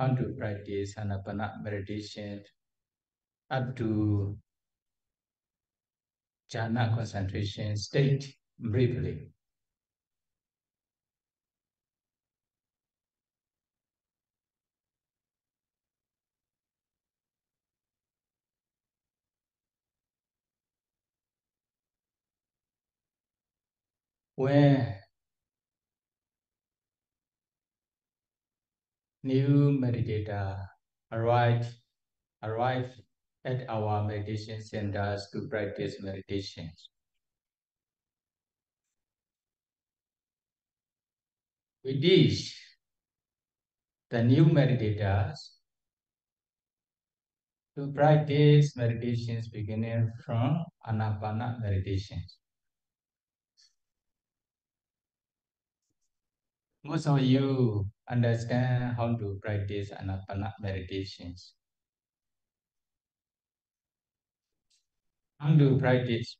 how to practice Ānāpāna meditation up to jhana concentration state briefly. When new meditator arrive at our meditation centers to practice meditation, we teach the new meditators to practice meditations beginning from Ānāpāna meditations. Most of you understand how to practice Ānāpāna meditations. How to practice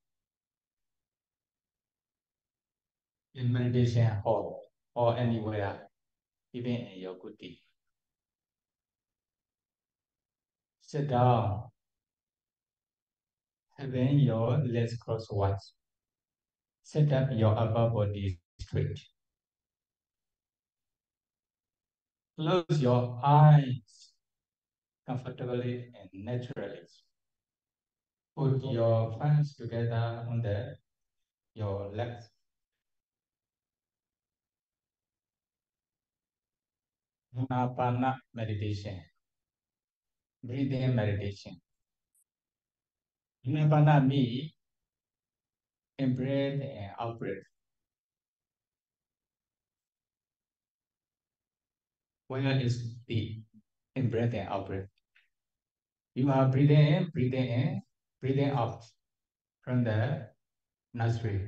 in meditation hall or anywhere, even in your kuti. Sit down, having your legs crosswise. Set up your upper body straight. Close your eyes comfortably and naturally. Put your hands together on your legs. Ānāpāna meditation. Breathing meditation. Ānāpāna means in-breath and out-breath. Where is the in-breath and out-breath? You are breathing in, breathing out from the nostril.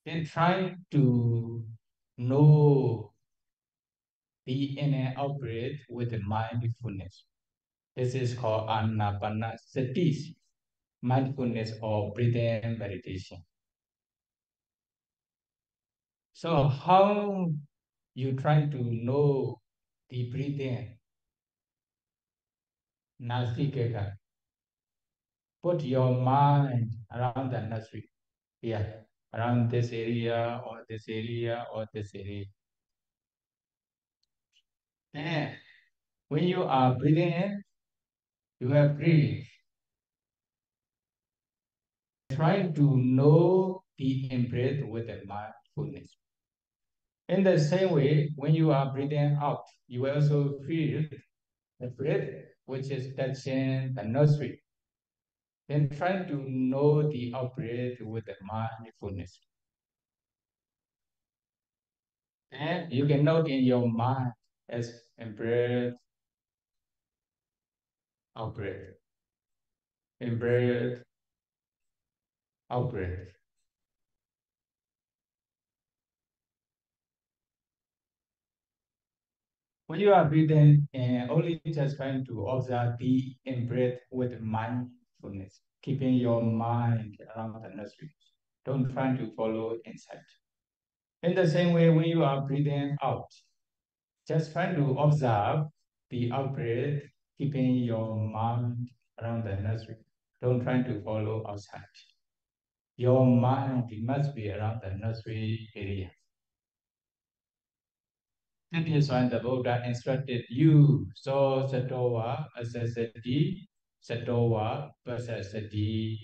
Then try to know the in and out breath with mindfulness. This is called Ānāpānasati, mindfulness or breathing meditation. So how you try to know the breathing? Nasikeka. Put your mind around the nostril. Here, around this area or this area or this area. Then, when you are breathing in, you have breathed. Try to know the in-breath with the mindfulness. In the same way, when you are breathing out, you will also feel the breath which is touching the nostril. Then try to know the out breath with the mindfulness. And you can note in your mind as in-breath, out-breath, in-breath, out-breath. When you are breathing, only just trying to observe the in-breath with mindfulness, keeping your mind around the nostrils. Don't try to follow inside. In the same way, when you are breathing out, just try to observe the out-breath, keeping your mind around the nostril. Don't try to follow outside. Your mind must be around the nostril area. That is why the Buddha instructed you, so satowa asasati, satowa pasasati.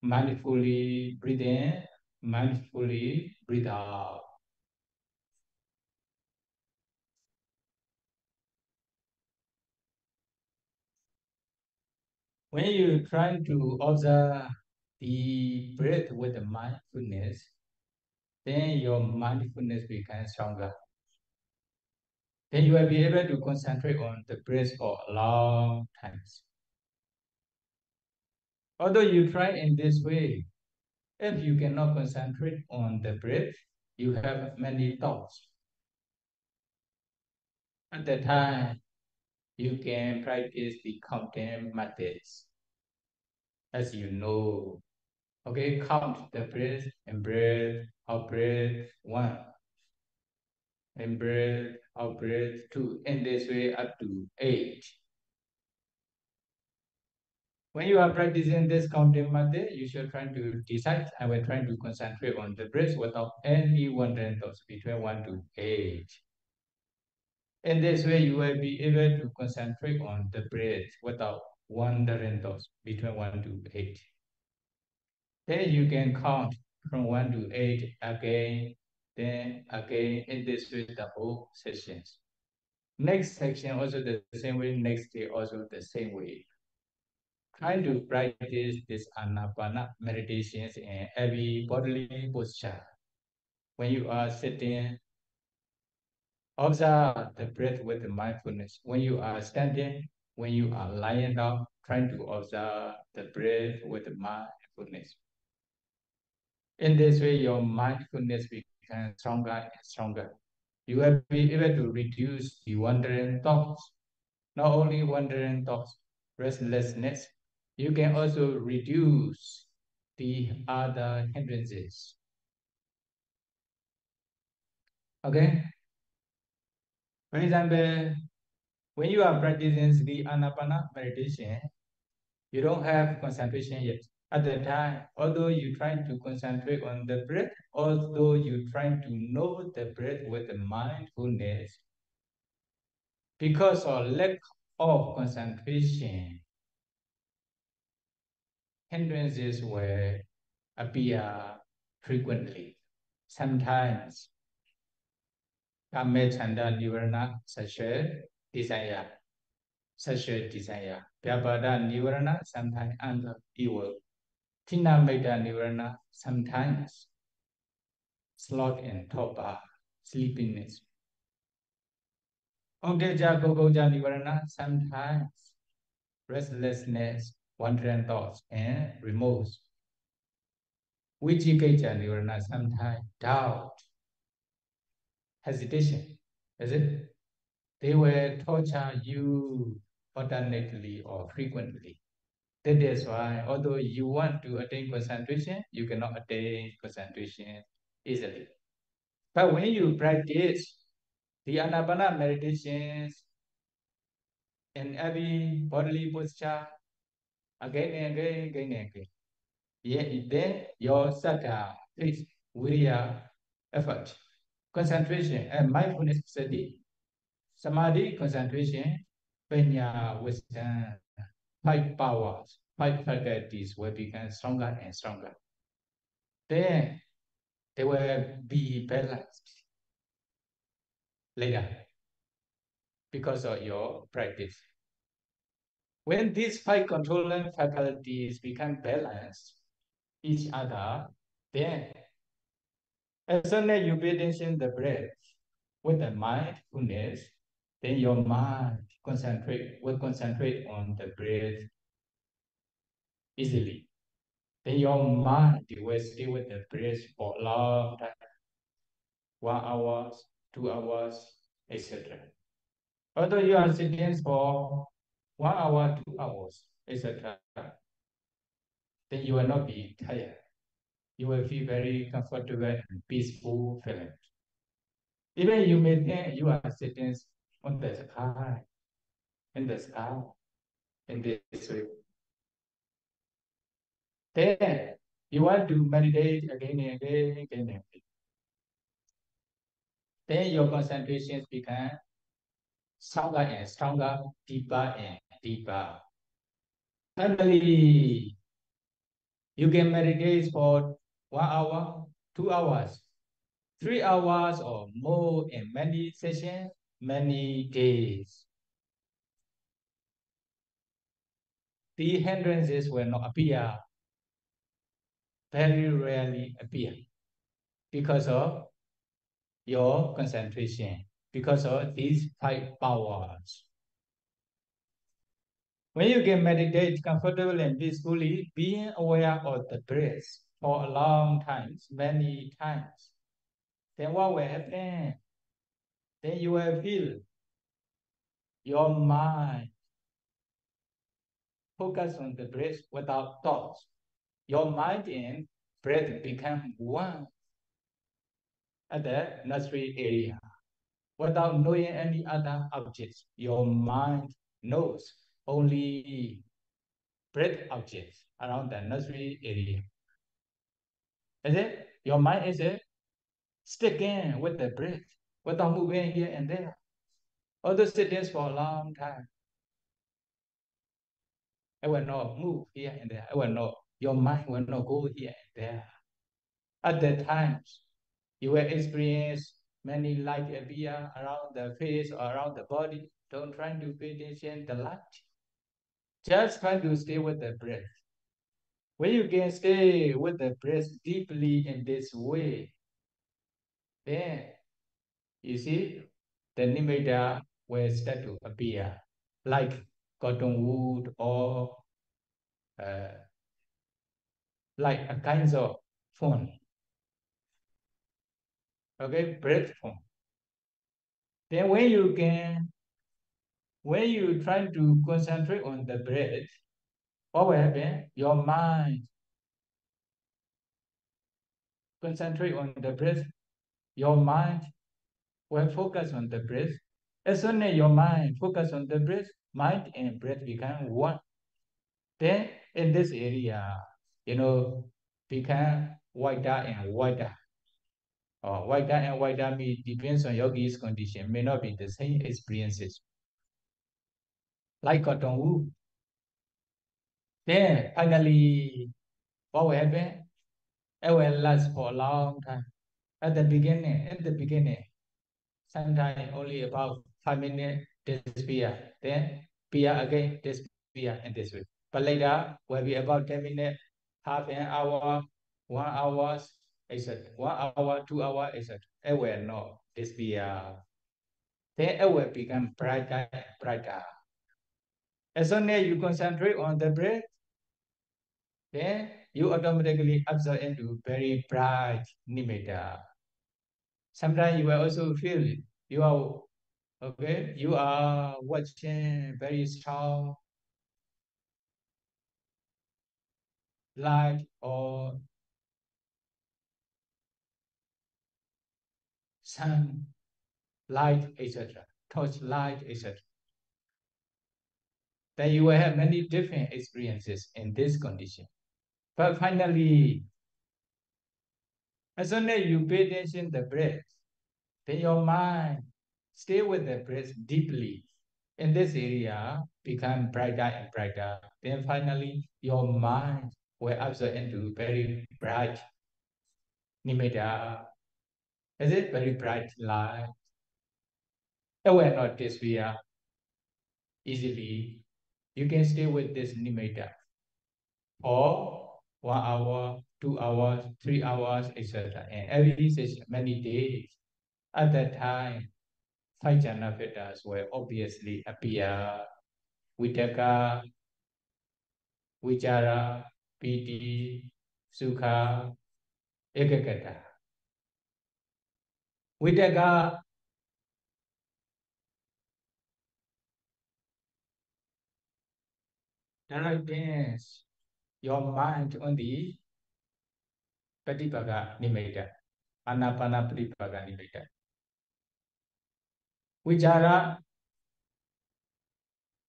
Mindfully breathe in, mindfully breathe out. When you try to observe the breath with the mindfulness, then your mindfulness becomes stronger. Then you will be able to concentrate on the breath for a long time. Although you try in this way, if you cannot concentrate on the breath, you have many thoughts. At that time, you can practice the counting methods. As you know, okay, count the breath and breath, out breath, 1, In breath, out breath, 2. In this way, up to 8. When you are practicing this counting method, you should try to decide. I will try to concentrate on the breath without any wandering thoughts between 1 to 8. In this way, you will be able to concentrate on the breath without wandering thoughts between 1 to 8. Then you can count from 1 to 8 again, then again, in this way, the whole sessions. Next section also the same way, next day also the same way. Try to practice this Ānāpāna meditations in every bodily posture. When you are sitting, observe the breath with mindfulness. When you are standing, when you are lying down, trying to observe the breath with mindfulness. In this way, your mindfulness becomes stronger and stronger. You will be able to reduce the wandering thoughts. Not only wandering thoughts, restlessness, you can also reduce the other hindrances. Okay? For example, when you are practicing the Ānāpāna meditation, you don't have concentration yet. At the time, although you try to concentrate on the breath, although you try to know the breath with the mindfulness, because of lack of concentration, hindrances will appear frequently. Sometimes, kama chanda nivarana, sexual desire. Vyapada nivarana, sometimes anger, evil. Tina metta nivarana, sometimes sloth and torpor, sleepiness. Udeja gogoja nivarana, sometimes restlessness, wandering thoughts, and remorse. Vijikaja nivarana, sometimes doubt, hesitation. Is it? They will torture you alternately or frequently. That is why, although you want to attain concentration, you cannot attain concentration easily. But when you practice the Ānāpāna meditations in every bodily posture, again and again, again and again, yeah, then your sattva, faith, viriya, effort, concentration, and mindfulness study, samadhi, concentration, panya, wisdom, 5 powers, 5 faculties will become stronger and stronger. Then they will be balanced later because of your practice. When these 5 controlling faculties become balanced each other, then as soon as you pay attention to the breath with the mindfulness, then your mind will concentrate on the breath easily. Then your mind will stay with the breath for a long time, 1 hour, 2 hours, etc. Although you are sitting for 1 hour, 2 hours, etc., then you will not be tired. You will feel very comfortable and peaceful feeling. Even you may think you are sitting on the sky, in the sky, in this way. Then you want to meditate again and again, again and again. Then your concentration becomes stronger and stronger, deeper and deeper. Finally, you can meditate for 1 hour, 2 hours, 3 hours or more in many sessions, many days. The hindrances will not appear, very rarely appear because of your concentration, because of these 5 powers. When you can meditate comfortably and peacefully, being aware of the breath for a long time, many times, then what will happen? Then you will feel your mind focus on the breath without thoughts. Your mind and breath become one at the nostril area. without knowing any other objects. Your mind knows only breath objects around the nostril area. Is it? Your mind is it? Sticking with the breath without moving here and there. Although sitting for a long time, it will not move here and there. It will not. Your mind will not go here and there. At the times, you will experience many light appear around the face or around the body. Don't try to pay attention to the light. Just try to stay with the breath. When you can stay with the breath deeply in this way, then you see the nimitta will start to appear like cotton wood or uh, like a kinds of phone. Okay, breath phone. Then when you try to concentrate on the breath, what will happen? Your mind concentrate on the breath. Your mind will focus on the breath. As soon as your mind focus on the breath, mind and breath become one. Then in this area, become wider and wider. Wider and wider means depends on yogi's condition, may not be the same experiences. Like cotton wool. Then finally, what will happen? It will last for a long time. At the beginning, sometimes only about 5 minutes disappear. Then appear again, disappear in this way. But later will be about 10 minutes, half an hour, 1 hour, etc. 1 hour, 2 hours, etc. It will not disappear. Then it will become brighter and brighter. As soon as you concentrate on the breath, then you automatically absorb into very bright nimitta. Sometimes you will also feel you are okay. You are watching very strong light or sun light, etc. Torch light, etc. Then you will have many different experiences in this condition. But finally, as soon as you pay attention to the breath, then your mind stay with the breath deeply. In this area, become brighter and brighter. Then finally, your mind will absorb into very bright nimitta. Is it very bright light? It will not disappear easily. You can stay with this nimitta for 1 hour, 2 hours, 3 hours, etc. And every session, many days. At that time, five jhana fetters will obviously appear. Vitaka, Vichara, Piti, Sukha, Ekagata. Vitaka, directness, your mind on the Patipaga Nimitta, Ānāpānasati Nimitta. Vichara,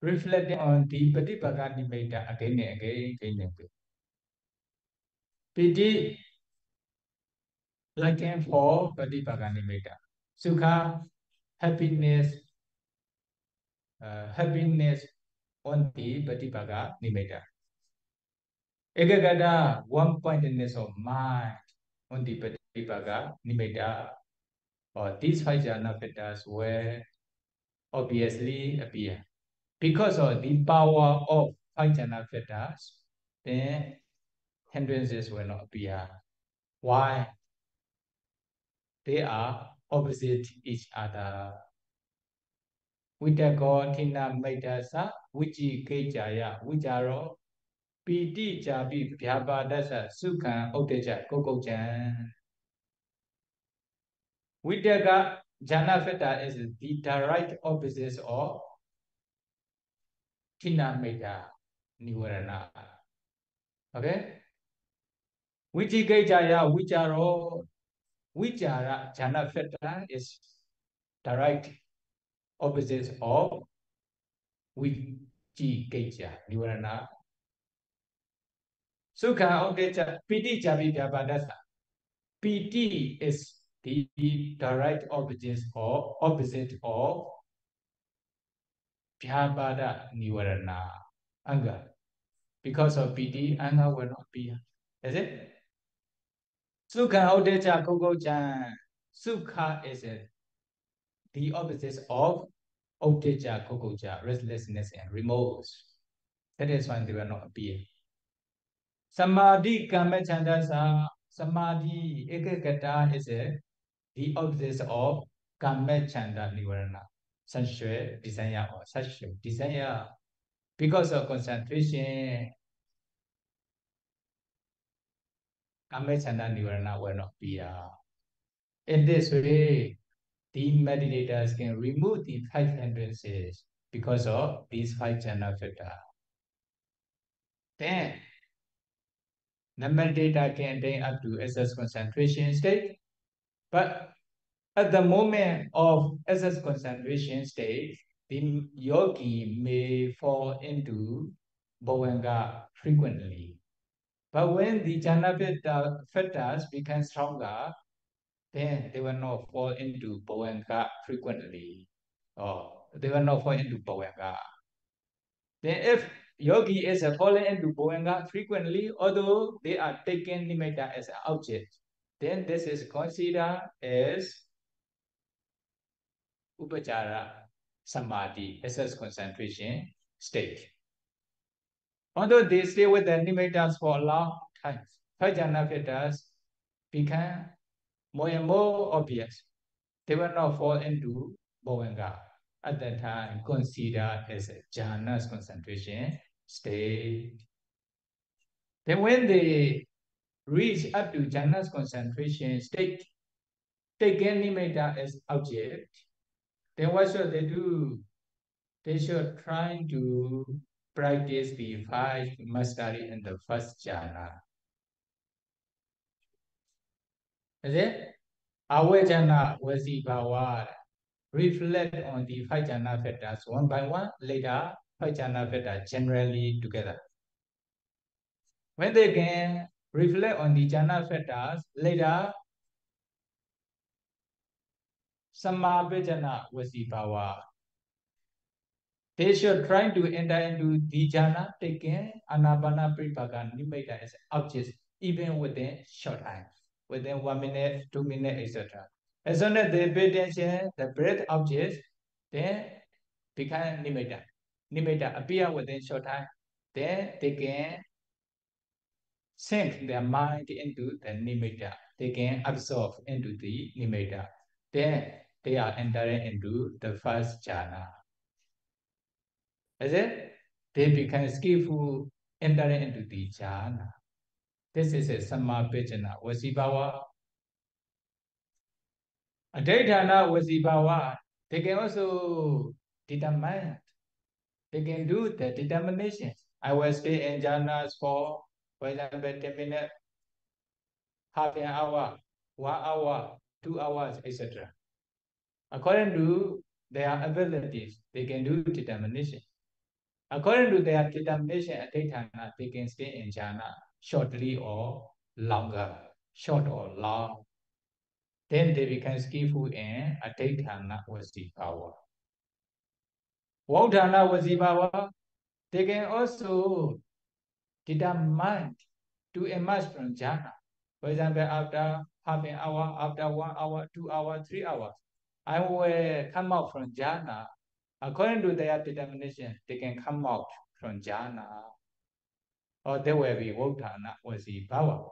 reflecting on the Patipaga Nimitta again and again, again and again. Piti, looking for Patipaga Nimitta. Sukha, happiness, happiness on the Patipaga Nimitta. Ekagata, one-pointedness of mind on the Patipaga Nimitta, or these five jhana fetters will obviously appear. Because of the power of five jhana fetters, then hindrances will not appear. Why? They are opposite each other. Vitako thina maitasa vichi kejaya vicharo piti japi bhyapadasa sukhan uttaja kokochan. Vitaka jhana fetta is the direct opposite of thina maita nivarana. Okay? Vichi kejaya vicharo vichara jhana fetta is direct opposites of Vijikejja, Nivarana. Sukha Audeja, Piti Javi Vyabhadasa. Piti is the direct opposite of Vyabhada Nivarana, anger. Because of piti, anger will not be. Is it? Sukha Audeja Kokojan. Sukha is the opposite of Audeja Kokoja, restlessness and remorse. That is why they will not appear. Samadhi Kamachandasa. Samadhi Ekagata is the opposite of Kamachanda Nivarana. Sensual desire or sexual desire. Because of concentration, Kamachanda Nivarana will not be. In this way, the meditators can remove the 5 hindrances because of these 5 jhana filters. Then, the meditator can attain up to excess concentration state, but at the moment of excess concentration state, the yogi may fall into bhavanga frequently. But when the jhana filters become stronger, then they will not fall into bhavanga frequently. Or they will not fall into bhavanga. Then if yogi is falling into bhavanga frequently, although they are taking nimitta as an object, then this is considered as upachara samadhi, excess concentration state. Although they stay with the nimittas for a long time, bhajana filters become more and more obvious. They will not fall into bhavanga. At that time, considered as a jhana's concentration state. Then when they reach up to jhana's concentration state, taking nimitta as object, then what should they do? They should try to practice the 5 mastery in the first jhana. Is it? Awajana Vasibhava. Reflect on the 5 jhana factors one by one, later 5 jhana factors generally together. When they can reflect on the jhana factors, later Samabhajana Vasibhava. They should try to enter into the jhana, taking Ānāpānasati nimitta as objects, even within short time, within 1 minute, 2 minutes, etc. As soon as they pay attention, the breath objects, then become nimitta. Nimitta appear within short time, then they can sink their mind into the nimitta. They can absorb into the nimitta. Then they are entering into the first jhana. Is it? They become skillful entering into the jhana. This is a samapajana vasibhava. Adhaitana vasibhava. They can also determine. They can do the determination. I will stay in jhanas for example, 10 minutes, half an hour, 1 hour, 2 hours, etc. According to their abilities, they can do determination. According to their determination, adhaitana, they can stay in jhana shortly or longer, short or long. Then they become skillful in adhaitana vasibhava. Vaudhana vasibhava, they can also determine to emerge from jhana. For example, after half an hour, after 1 hour, 2 hours, 3 hours, I will come out from jhana. According to their determination, they can come out from jhana. Or there will be Vaudhana vasibhava.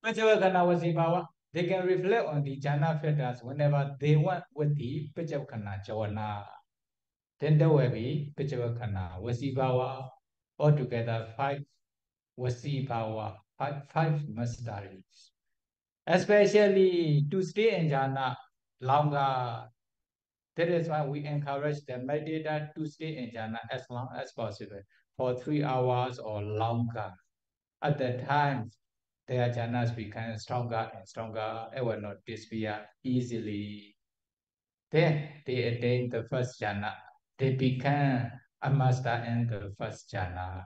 Pachavakana vasibhava, they can reflect on the jhana filters whenever they want with the Pachavakana javana. Then there will be Pachavakana vasibhava. Altogether 5 vasibhava, 5 masteries. Especially to stay in jhana longer. That is why we encourage the meditator to stay in jhana as long as possible, for 3 hours or longer. At that time, their jhanas become stronger and stronger. It will not disappear easily. Then they attain the first jhana. They become a master in the first jhana.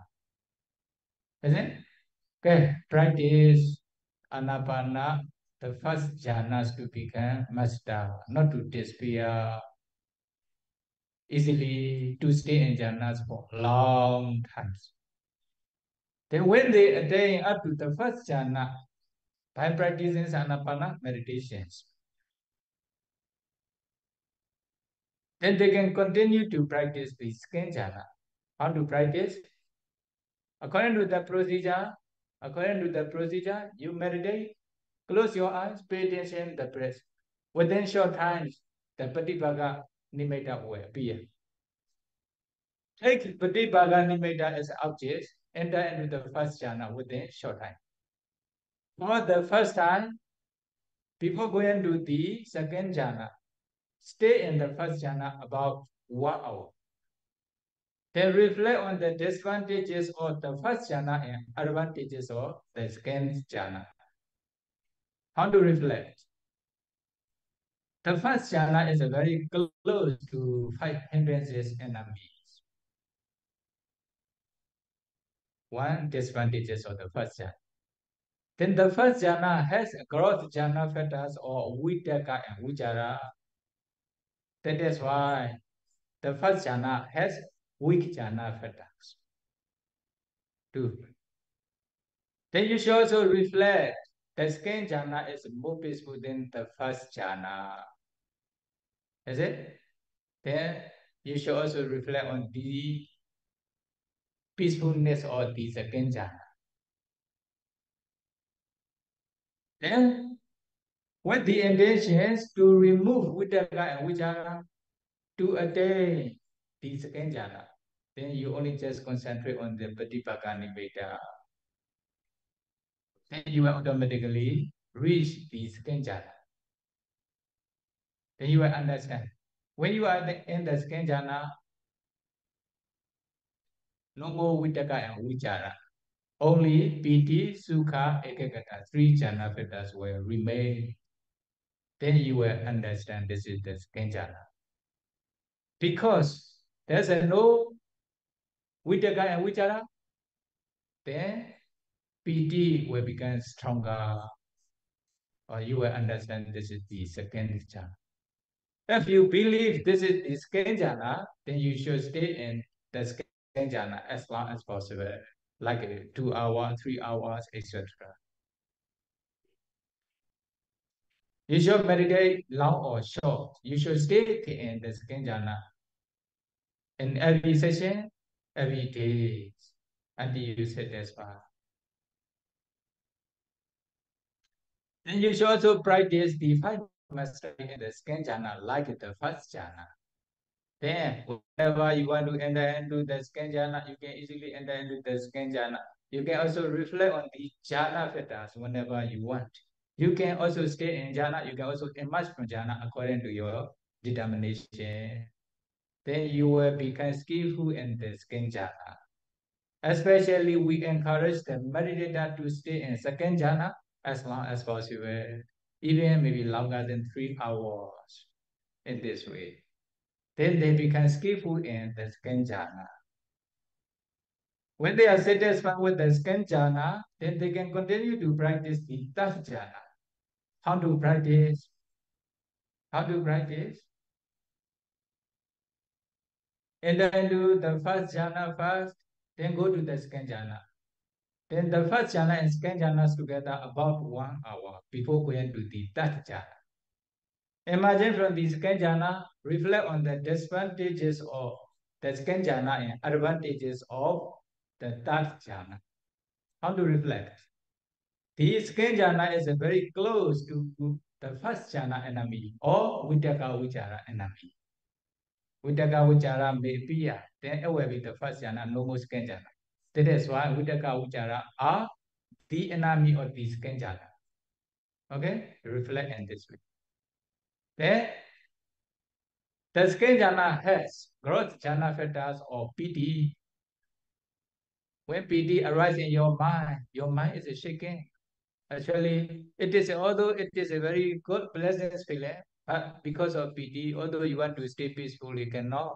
Isn't it? Okay, practice Ānāpāna, the first jhanas to become master, not to disappear easily, to stay in jhanas for long times. Then when they attain up to the first jhana, by practicing Ānāpāna meditations, then they can continue to practice the second jhana. How to practice? According to the procedure, you meditate, close your eyes, pay attention to the breath. Within short times, the Patipaga Nimitta will appear. Take Patipaga Nimitta as object, enter into the first jhana within short time. For the first time, before going to the second jhana, stay in the first jhana about 1 hour. Then reflect on the disadvantages of the first jhana and advantages of the second jhana. How to reflect? The first jhana is very close to 5 hindrances and enemies. One disadvantages of the first jhana. Then the first jhana has growth jhana factors or vitaka and vichara. That is why the first jhana has weak jhana factors. 2. Then you should also reflect the second jhana is more peaceful than the first jhana. Is it? Then you should also reflect on the peacefulness of the second jhana. Then, with the intentions to remove vitaka and vichara to attain the second jhana, then you only just concentrate on the Patipaga Nimitta. Then you will automatically reach the second jhana. Then you will understand. When you are in the second jhana, no more vitaka and vichara. Only piti, sukha, ekagata, 3 jhana factors will remain. Then you will understand this is the second jhana. Because there's no vitaka and vichara, then piti will become stronger. Or you will understand this is the second jhana. If you believe this is the second jhana, then you should stay in the second jhana as long as possible, like 2 hours, 3 hours, etc. You should meditate long or short. You should stay in the second jhana in every session, every day, until you satisfy. Then you should also practice the 5 mastery in the second jhana, like the first jhana. Then, whenever you want to enter into the second jhana, you can easily enter into the second jhana. You can also reflect on the jhana factors whenever you want. You can also stay in jhana. You can also emerge from jhana according to your determination. Then you will become skillful in the second jhana. Especially, we encourage the meditator to stay in second jhana as long as possible, even maybe longer than 3 hours in this way. Then they become skillful in the second jhana. When they are satisfied with the second jhana, then they can continue to practice the third jhana. How to practice? How to practice? Enter into the first jhana first, then go to the second jhana. Then the first jhana and second jhanas together about 1 hour before going to the third jhana. Imagine from the second jhana, reflect on the disadvantages of the second jhana and advantages of the third jhana. How to reflect? The second jhana is very close to the first jhana enemy or vitaka vichara enemy. Vitaka vichara may appear, then it will be the first jhana, no more second jhana. That is why vitaka vichara are the enemy of the second jhana. Okay, reflect in this way. Then the second jhana has growth jhana factors or PD. When PD arises in your mind is shaking. Actually, it is, although it is a very good, pleasant feeling, but because of pity, although you want to stay peaceful, you cannot.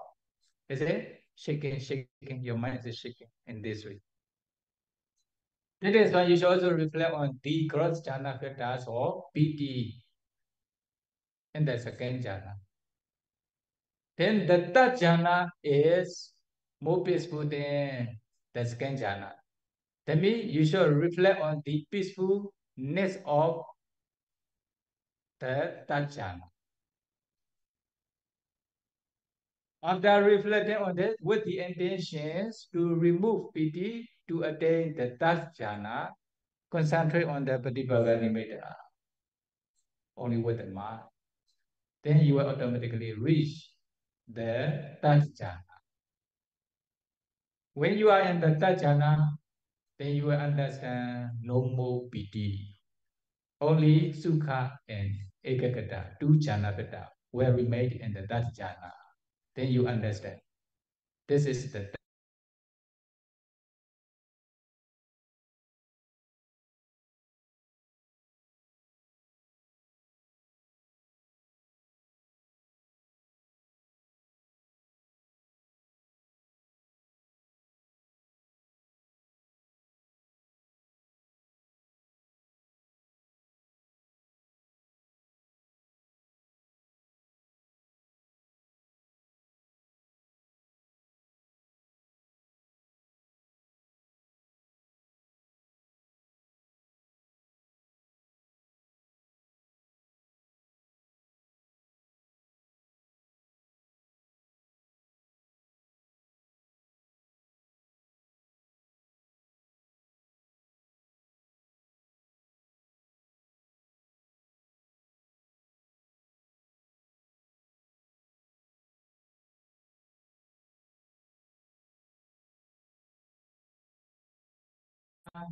Is it? Shaking, your mind is shaking in this way. That is why you should also reflect on the growth jhana factors or pity in the second jhana. Then the third jhana is more peaceful than the second jhana. That means you should reflect on the peacefulness of the third jhana. After reflecting on this with the intentions to remove pity to attain the third jhana, concentrate on the Patipaka Nimitta only with the mind. Then you will automatically reach the third jhana. When you are in the third jhana, then you will understand no more pity. Only Sukha and Ekagata, two jhana will remain in the third jhana. Then you understand. This is the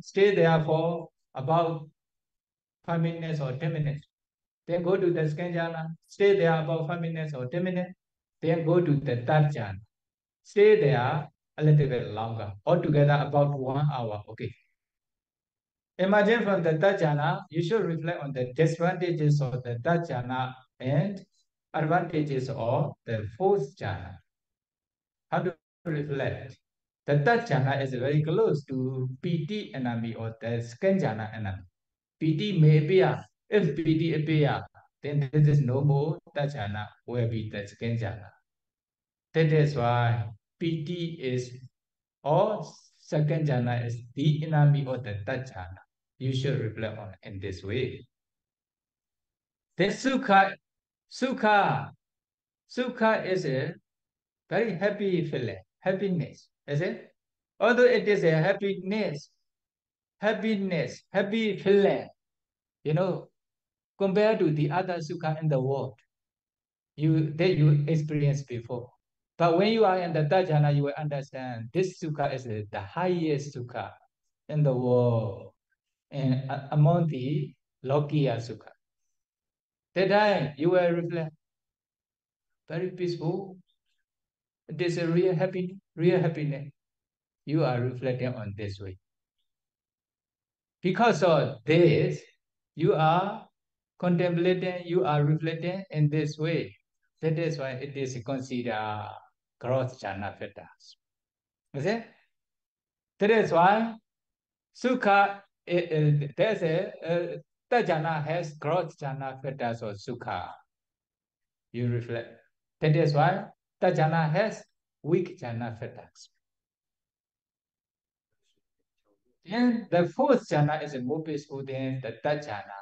stay there for about 5 minutes or 10 minutes. Then go to the second jhana. Stay there about 5 minutes or 10 minutes. Then go to the third jhana. Stay there a little bit longer. Altogether about 1 hour. Okay. Imagine from the third jhana, you should reflect on the disadvantages of the third jhana and advantages of the fourth jhana. How to reflect? The third jhana is very close to PT enemy or the second jhana enemy. PT may appear. If PT appear, then this is no more third jhana, will be the second jhana. That is why PT is or second jhana is the enemy of the third jhana. You should reflect on it in this way. Then sukha is a very happy feeling, happiness, is it? Although it is a happy feeling, compared to the other sukha in the world, that you experienced before. But when you are in the third jhana, you will understand this sukha is the highest sukha in the world and among the Lokiya sukha. That time you will reflect, very peaceful. It is a real happiness. You are reflecting on this way. Because of this, you are contemplating, you are reflecting in this way. That is why it is considered growth jhana factors. Is it? That is why sukha, there's a tajana has growth jhana factors or sukha. You reflect. That is why tajana has weak jhana factors. And the fourth jhana is more peaceful than the third jhana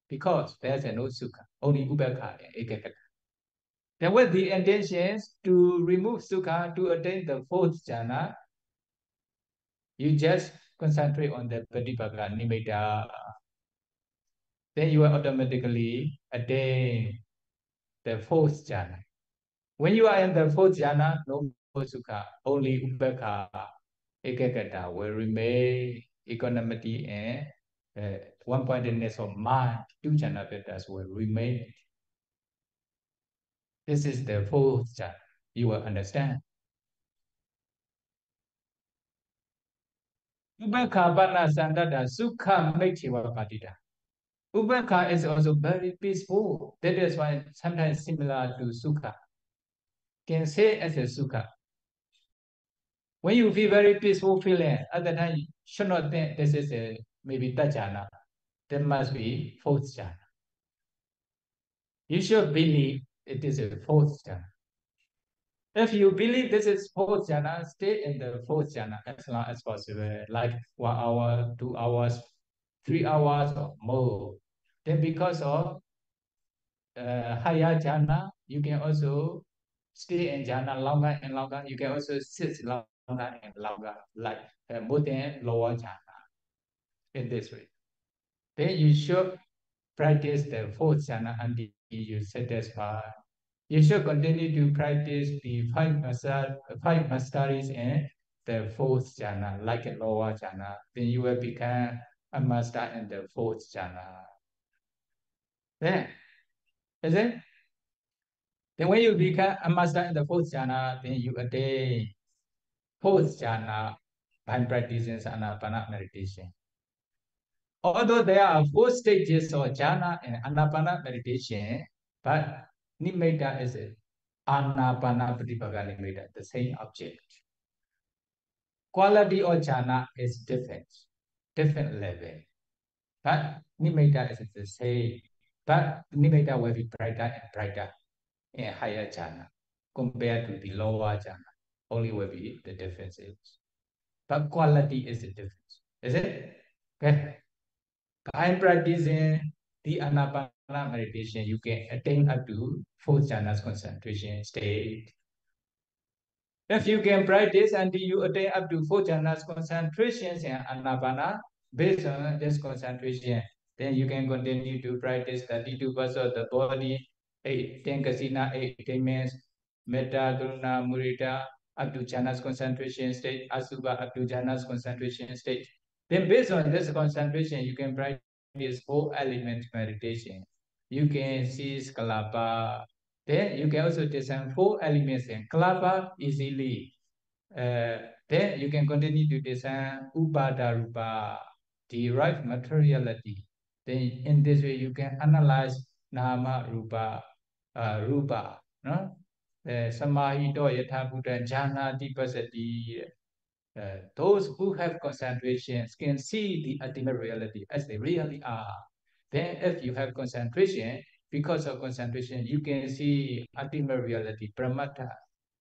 because there's no sukha, only ubekha and ekagata. Then with the intentions to remove sukha to attain the fourth jhana, you just concentrate on the pratipaka nimitta. Then you will automatically attain the fourth jhana. When you are in the fourth jhana, no more sukha, only ubekha, ekagata will remain, equanimity and one-pointedness of mind, two jhana factors will remain. This is the fourth jhana. You will understand. Ānāpānasati sukha mekheva patita. Upekha is also very peaceful. That is why sometimes similar to sukha. Can say as a sukha. When you feel very peaceful feeling, at the time you should not think this is a maybe tajana. There must be fourth jhana. You should believe it is a fourth jhana. If you believe this is fourth jhana, stay in the fourth jhana as long as possible, like 1 hour, 2 hours, 3 hours or more. Then because of higher jhana, you can also stay in jhana longer and longer. You can also sit longer and longer, like more than lower jhana in this way. Then you should practice the fourth jhana until you satisfy. You should continue to practice the five masteries in the fourth jhana, like a lower jhana. Then you will become a master in the fourth jhana. Then, is it? Then when you become a master in the fourth jhana, then you attain fourth jhana by practicing Ānāpāna meditation. Although there are 4 stages of jhana in Ānāpāna meditation, but nimitta is it. Ānāpāna pratipaka nimitta, the same object. Quality of jhana is different level. But nimitta is the same. But nimitta will be brighter and brighter in higher jhana compared to the lower jhana. Only will be the differences. But quality is the difference. Is it? Okay. By practicing the Ānāpāna meditation, you can attain up to 4 jhanas concentration state. If you can practice until you attain up to 4 jhanas concentrations in Ānāpāna, based on this concentration, then you can continue to practice 32 parts of the body, 10 kasina, 8 attainments, metta, karuna, mudita, up to jhanas concentration state, asubha, up to jhanas concentration state. Then based on this concentration, you can practice 4 element meditation. You can see kalapa. Then you can also design 4 elements in kalapa easily. Then you can continue to design upadarupa, derived materiality. Then in this way you can analyze nama rupa, rupa, no? Samahito yatha buddha jhana tipasati. Those who have concentrations can see the ultimate reality as they really are. Then if you have concentration, because of concentration, you can see ultimate reality, pramata,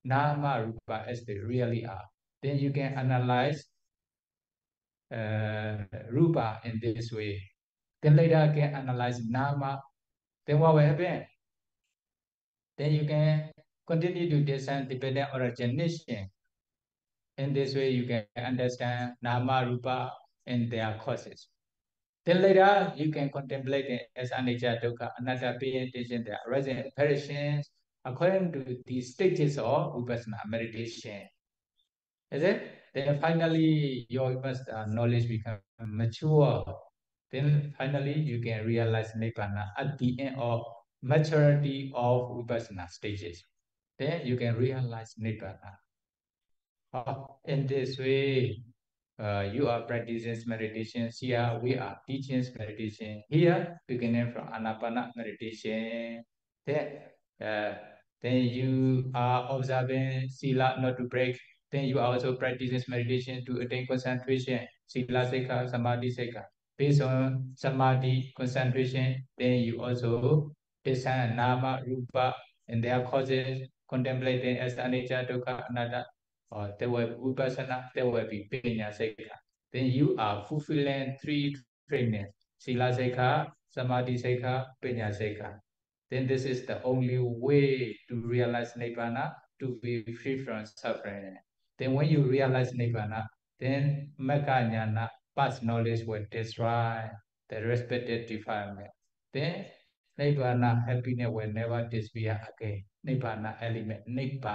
nama, rupa as they really are. Then you can analyze rupa in this way. Then later can analyze nama. Then what will happen? Then you can continue to discern dependent origination. In this way, you can understand nama, rupa, and their causes. Then later, you can contemplate it as anicca, dukkha, anatta, paying attention to the arising apparitions according to the stages of vipassana meditation. Is it? Then finally, your knowledge becomes mature. Then finally, you can realize nibbana at the end of maturity of vipassana stages. Then you can realize nibbana. In this way, you are practicing meditation. Here we are teaching meditation. Here, beginning from Ānāpāna meditation. Uh, then you are observing sila not to break. Then you are also practicing meditation to attain concentration. Sila sekha, samadhi sekha. Based on samadhi concentration, then you also discern nama, rupa, and their causes, contemplating as anicca, dukkha, anatta. Or there will be vipassana, there will be panya sekha. Then you are fulfilling 3 trainings: sila sekha, samadhi sekha, panya sekha. Then this is the only way to realize nibbana, to be free from suffering. Then when you realize nibbana, then magga jnana, past knowledge will destroy the respected defilement. Then nibbana happiness will never disappear again. Nibbana element, nibbana.